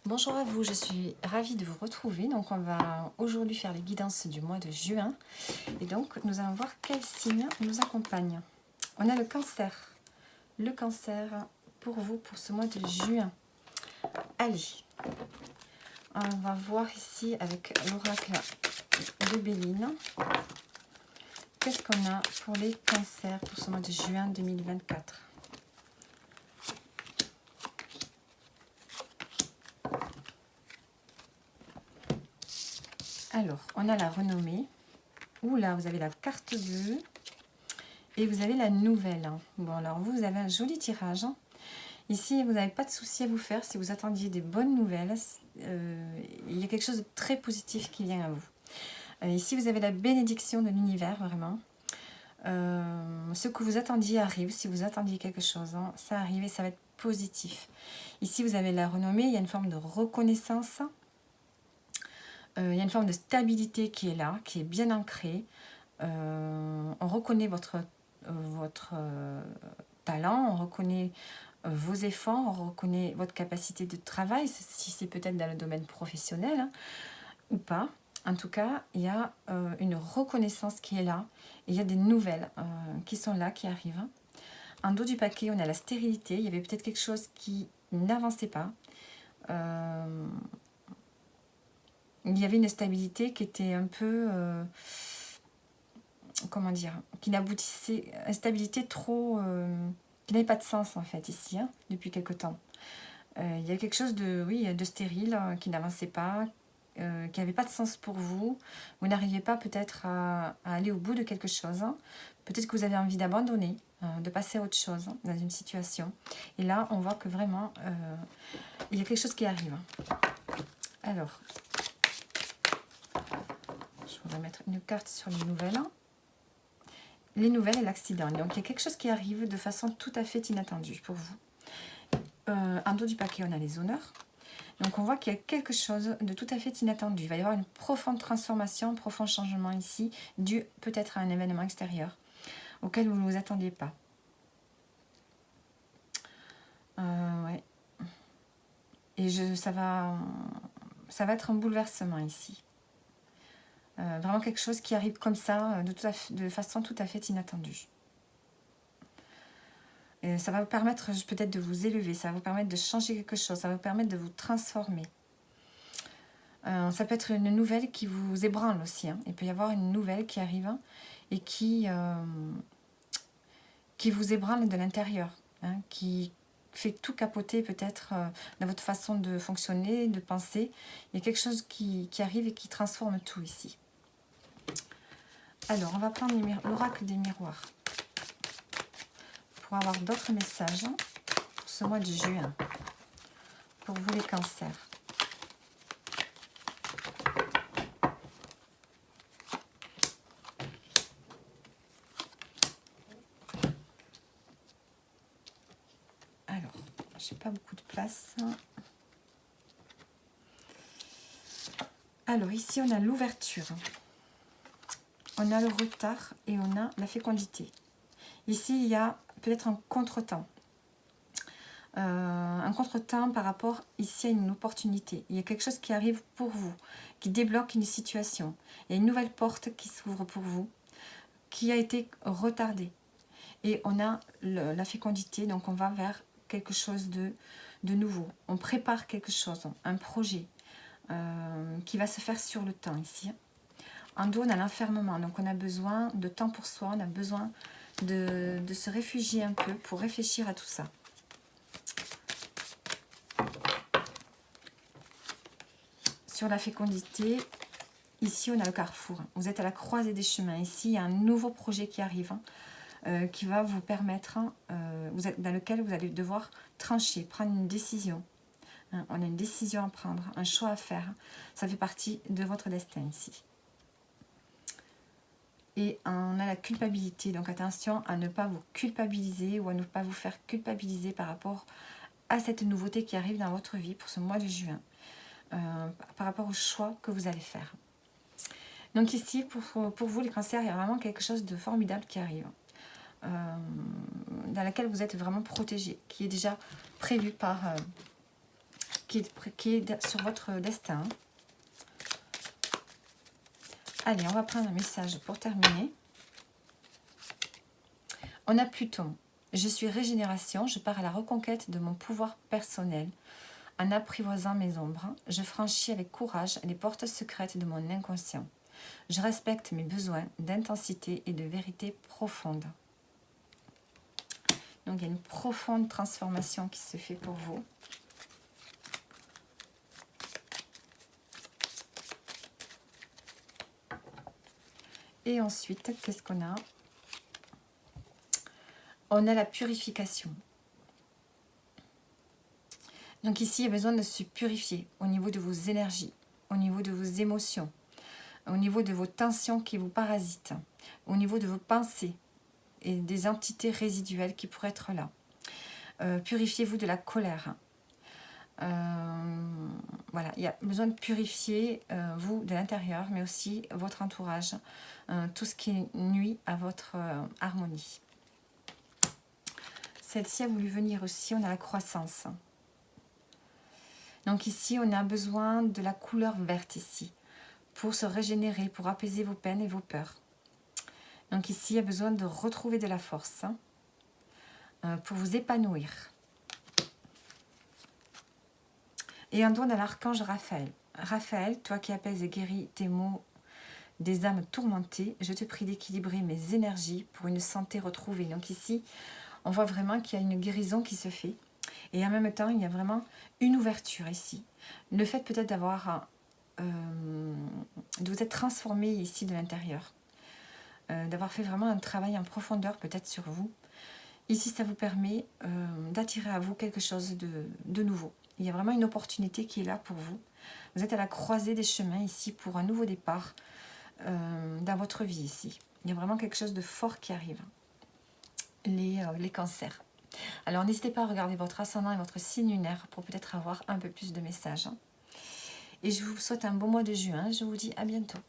Bonjour à vous, je suis ravie de vous retrouver. Donc on va aujourd'hui faire les guidances du mois de juin. Et donc nous allons voir quel signe nous accompagne. On a le cancer. Le cancer pour vous pour ce mois de juin. Allez, on va voir ici avec l'oracle de Béline. Qu'est-ce qu'on a pour les cancers pour ce mois de juin 2024 ? Alors, on a la renommée. Là, vous avez la carte bleue. Et vous avez la nouvelle. Bon, alors vous avez un joli tirage. Ici, vous n'avez pas de souci à vous faire. Si vous attendiez des bonnes nouvelles, il y a quelque chose de très positif qui vient à vous. Ici, vous avez la bénédiction de l'univers, vraiment. Ce que vous attendiez arrive. Si vous attendiez quelque chose, ça arrive et ça va être positif. Ici, vous avez la renommée. Il y a une forme de reconnaissance. Il y a une forme de stabilité qui est là, qui est bien ancrée. On reconnaît votre talent, on reconnaît vos efforts, on reconnaît votre capacité de travail, si c'est peut-être dans le domaine professionnel ou pas. En tout cas, il y a une reconnaissance qui est là, et il y a des nouvelles qui sont là, qui arrivent. En dos du paquet, on a la stérilité, il y avait peut-être quelque chose qui n'avançait pas. Il y avait une stabilité qui était un peu... comment dire, qui n'aboutissait, instabilité trop, qui n'avait pas de sens en fait ici, depuis quelque temps. Il y a quelque chose de, oui, de stérile, qui n'avançait pas, qui n'avait pas de sens pour vous. Vous n'arriviez pas peut-être à aller au bout de quelque chose. Peut-être que vous avez envie d'abandonner, de passer à autre chose dans une situation. Et là, on voit que vraiment, il y a quelque chose qui arrive. Alors, je voudrais mettre une carte sur les nouvelles. Les nouvelles et l'accident. Donc, il y a quelque chose qui arrive de façon tout à fait inattendue pour vous. En dos du paquet, on a les honneurs. Donc, on voit qu'il y a quelque chose de tout à fait inattendu. Il va y avoir une profonde transformation, un profond changement ici, dû peut-être à un événement extérieur auquel vous ne vous attendiez pas. Ouais. Et ça va être un bouleversement ici. Vraiment quelque chose qui arrive comme ça, de façon tout à fait inattendue. Et ça va vous permettre peut-être de vous élever, ça va vous permettre de changer quelque chose, ça va vous permettre de vous transformer. Ça peut être une nouvelle qui vous ébranle aussi. Il peut y avoir une nouvelle qui arrive et qui vous ébranle de l'intérieur, qui fait tout capoter peut-être dans votre façon de fonctionner, de penser. Il y a quelque chose qui arrive et qui transforme tout ici. Alors, on va prendre l'oracle des miroirs pour avoir d'autres messages pour ce mois de juin, pour vous les cancers. Alors, j'ai pas beaucoup de place. Alors, ici, on a l'ouverture. On a le retard et on a la fécondité. Ici, il y a peut-être un contretemps. Un contretemps par rapport ici à une opportunité. Il y a quelque chose qui arrive pour vous, qui débloque une situation. Il y a une nouvelle porte qui s'ouvre pour vous, qui a été retardée. Et on a la fécondité, donc on va vers quelque chose de nouveau. On prépare quelque chose, un projet qui va se faire sur le temps ici. En dos, on a l'enfermement, donc on a besoin de temps pour soi, on a besoin de se réfugier un peu pour réfléchir à tout ça. Sur la fécondité, ici on a le carrefour. Vous êtes à la croisée des chemins. Ici, il y a un nouveau projet qui arrive, qui va vous permettre, dans lequel vous allez devoir trancher, prendre une décision. On a une décision à prendre, un choix à faire. Ça fait partie de votre destin ici. Et on a la culpabilité, donc attention à ne pas vous culpabiliser ou à ne pas vous faire culpabiliser par rapport à cette nouveauté qui arrive dans votre vie pour ce mois de juin, par rapport au choix que vous allez faire. Donc ici, pour vous les cancers, il y a vraiment quelque chose de formidable qui arrive, dans laquelle vous êtes vraiment protégé, qui est déjà prévu qui est sur votre destin. Allez, on va prendre un message pour terminer. On a Pluton. Je suis régénération, je pars à la reconquête de mon pouvoir personnel. En apprivoisant mes ombres, je franchis avec courage les portes secrètes de mon inconscient. Je respecte mes besoins d'intensité et de vérité profonde. Donc, il y a une profonde transformation qui se fait pour vous. Et ensuite, qu'est-ce qu'on a? On a la purification. Donc ici, il y a besoin de se purifier au niveau de vos énergies, au niveau de vos émotions, au niveau de vos tensions qui vous parasitent, au niveau de vos pensées et des entités résiduelles qui pourraient être là. Purifiez-vous de la colère. Voilà, il y a besoin de purifier vous de l'intérieur, mais aussi votre entourage, tout ce qui nuit à votre harmonie. Celle-ci a voulu venir aussi, on a la croissance. Donc ici, on a besoin de la couleur verte ici, pour se régénérer, pour apaiser vos peines et vos peurs. Donc ici, il y a besoin de retrouver de la force pour vous épanouir. Et on donne à l'archange Raphaël. Raphaël, toi qui apaises et guéris tes maux des âmes tourmentées, je te prie d'équilibrer mes énergies pour une santé retrouvée. Donc ici, on voit vraiment qu'il y a une guérison qui se fait. Et en même temps, il y a vraiment une ouverture ici. Le fait peut-être d'avoir, de vous être transformé ici de l'intérieur. D'avoir fait vraiment un travail en profondeur peut-être sur vous. Ici, ça vous permet d'attirer à vous quelque chose de nouveau. Il y a vraiment une opportunité qui est là pour vous. Vous êtes à la croisée des chemins ici pour un nouveau départ dans votre vie ici. Il y a vraiment quelque chose de fort qui arrive. Les cancers. Alors, n'hésitez pas à regarder votre ascendant et votre signe lunaire pour peut-être avoir un peu plus de messages. Et je vous souhaite un bon mois de juin. Je vous dis à bientôt.